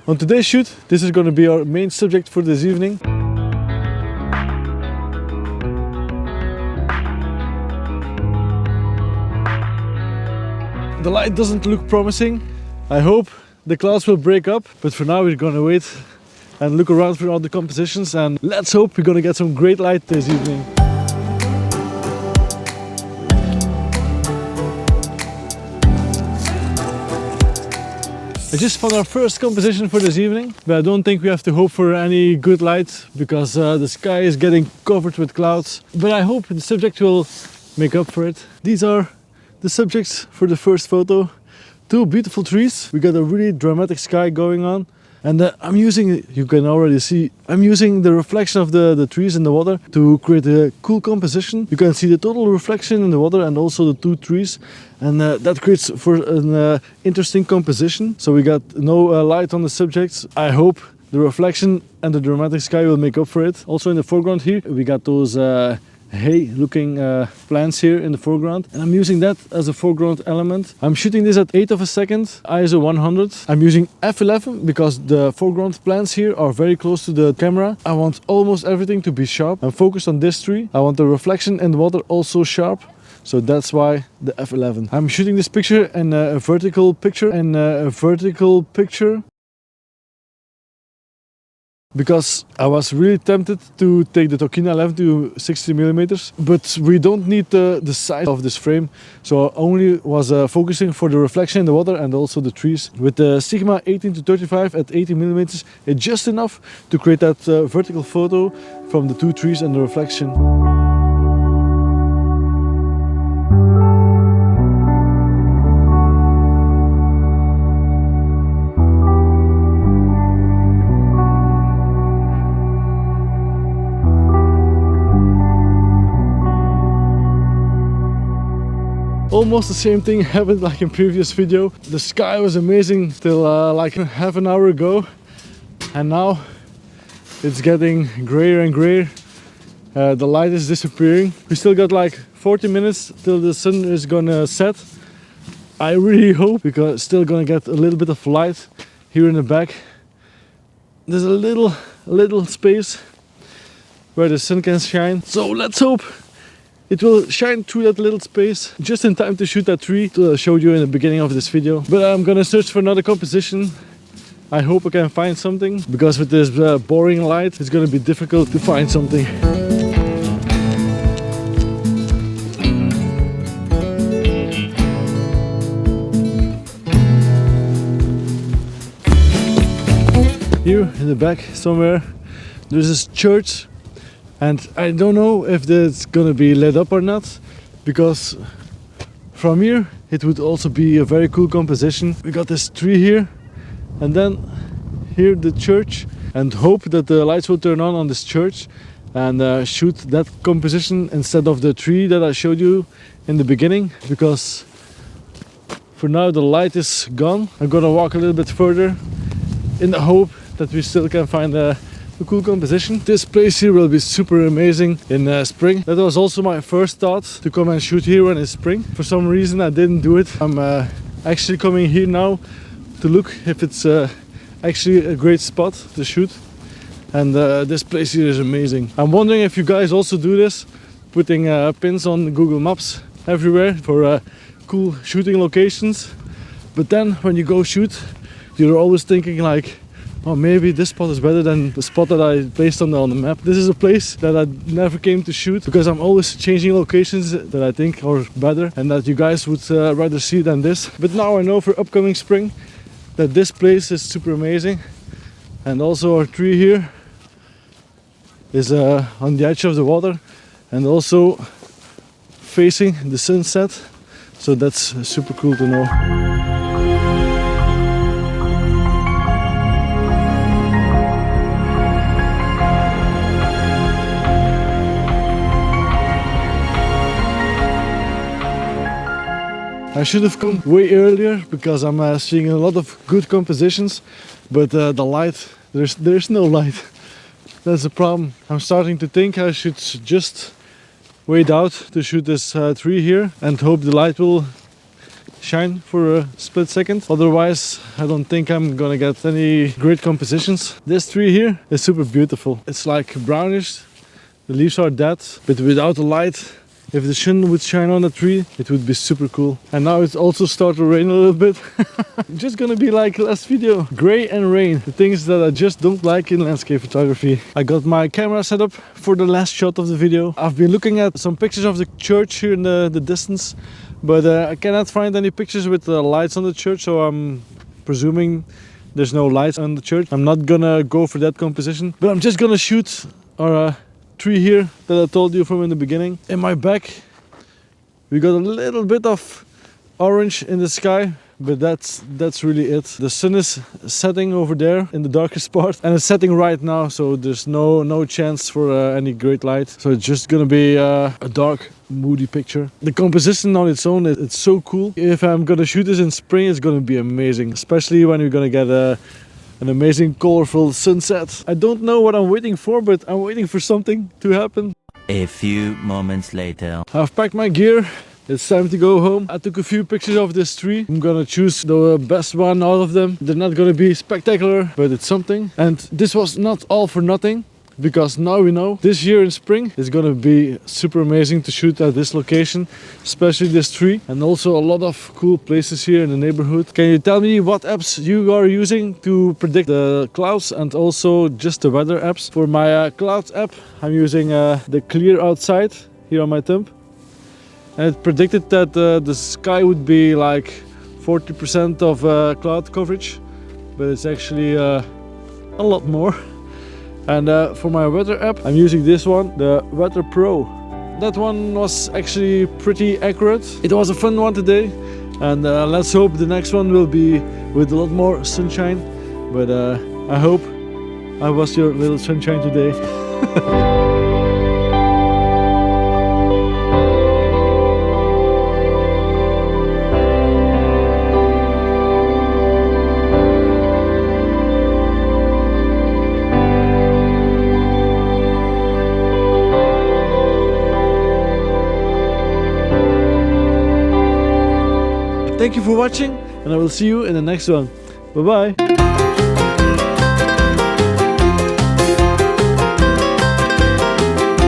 On today's shoot, this is going to be our main subject for this evening. The light doesn't look promising. I hope the clouds will break up, but for now we're gonna wait and look around for all the compositions, and let's hope we're gonna get some great light this evening. I just found our first composition for this evening, but I don't think we have to hope for any good light because the sky is getting covered with clouds. But I hope the subject will make up for it. These are the subjects for the first photo. Two beautiful trees. We got a really dramatic sky going on. And I'm using, you can already see, I'm using the reflection of the trees in the water to create a cool composition. You can see the total reflection in the water and also the two trees. And that creates for an interesting composition. So we got no light on the subjects. I hope the reflection and the dramatic sky will make up for it. Also in the foreground here, we got those hay looking plants here in the foreground, and I'm using that as a foreground element. I'm shooting this at 1/8 of a second, ISO 100. I'm using f11 because the foreground plants here are very close to the camera. I want almost everything to be sharp. I'm focused on this tree. I want the reflection in the water also sharp. So that's why the f11. I'm shooting this picture in a vertical picture. Because I was really tempted to take the Tokina 11 to 60mm, but we don't need the size of this frame. So I only was focusing for the reflection in the water and also the trees. With the Sigma 18 to 35 at 80mm, it's just enough to create that vertical photo from the two trees and the reflection. Almost the same thing happened like in previous video. The sky was amazing till like half an hour ago, and now it's getting grayer and grayer. The light is disappearing. We still got like 40 minutes till the sun is gonna set. I really hope we're still gonna get a little bit of light here in the back. There's a little space where the sun can shine, so let's hope it will shine through that little space just in time to shoot that tree I showed you in the beginning of this video. But I'm gonna search for another composition. I hope I can find something, because with this boring light it's gonna be difficult to find something. Here in the back somewhere there's this church. And I don't know if it's gonna be lit up or not, because from here it would also be a very cool composition. We got this tree here, and then here the church, and hope that the lights will turn on this church and shoot that composition instead of the tree that I showed you in the beginning, because for now the light is gone. I'm gonna walk a little bit further in the hope that we still can find a cool composition. This place here will be super amazing in spring. That was also my first thought, to come and shoot here when it's spring. For some reason I didn't do it. I'm actually coming here now to look if it's actually a great spot to shoot. And this place here is amazing. I'm wondering if you guys also do this, putting pins on Google Maps everywhere for cool shooting locations. But then when you go shoot, you're always thinking like, oh, maybe this spot is better than the spot that I placed on the map. This is a place that I never came to shoot, because I'm always changing locations that I think are better and that you guys would rather see than this. But now I know for upcoming spring that this place is super amazing. And also our tree here is on the edge of the water and also facing the sunset. So that's super cool to know. I should have come way earlier, because I'm seeing a lot of good compositions, but the light, there's no light. That's the problem. I'm starting to think I should just wait out to shoot this tree here and hope the light will shine for a split second. Otherwise, I don't think I'm gonna get any great compositions. This tree here is super beautiful. It's like brownish. The leaves are dead, but without the light, if the sun would shine on the tree, it would be super cool. And now it's also started to rain a little bit. Just gonna be like last video. Gray and rain. The things that I just don't like in landscape photography. I got my camera set up for the last shot of the video. I've been looking at some pictures of the church here in the distance, but I cannot find any pictures with lights on the church, so I'm presuming there's no lights on the church. I'm not gonna go for that composition, but I'm just gonna shoot our tree here that I told you from in the beginning. In my back we got a little bit of orange in the sky, but that's really it. The sun is setting over there in the darkest part, and it's setting right now, so there's no chance for any great light. So it's just gonna be a dark, moody picture. The composition on its own, it's so cool. If I'm gonna shoot this in spring, it's gonna be amazing, especially when you're gonna get an amazing colorful sunset. I don't know what I'm waiting for, but I'm waiting for something to happen. A few moments later. I've packed my gear. It's time to go home. I took a few pictures of this tree. I'm gonna choose the best one out of them. They're not gonna be spectacular, but it's something. And this was not all for nothing, because now we know this year in spring is gonna be super amazing to shoot at this location, especially this tree, and also a lot of cool places here in the neighborhood. Can you tell me what apps you are using to predict the clouds, and also just the weather apps? For my clouds app, I'm using the Clear Outside here on my thumb, and it predicted that the sky would be like 40% of cloud coverage, but it's actually a lot more. And for my weather app, I'm using this one, the Weather Pro. That one was actually pretty accurate. It was a fun one today, and let's hope the next one will be with a lot more sunshine. But I hope I was your little sunshine today. Thank you for watching, and I will see you in the next one. Bye bye.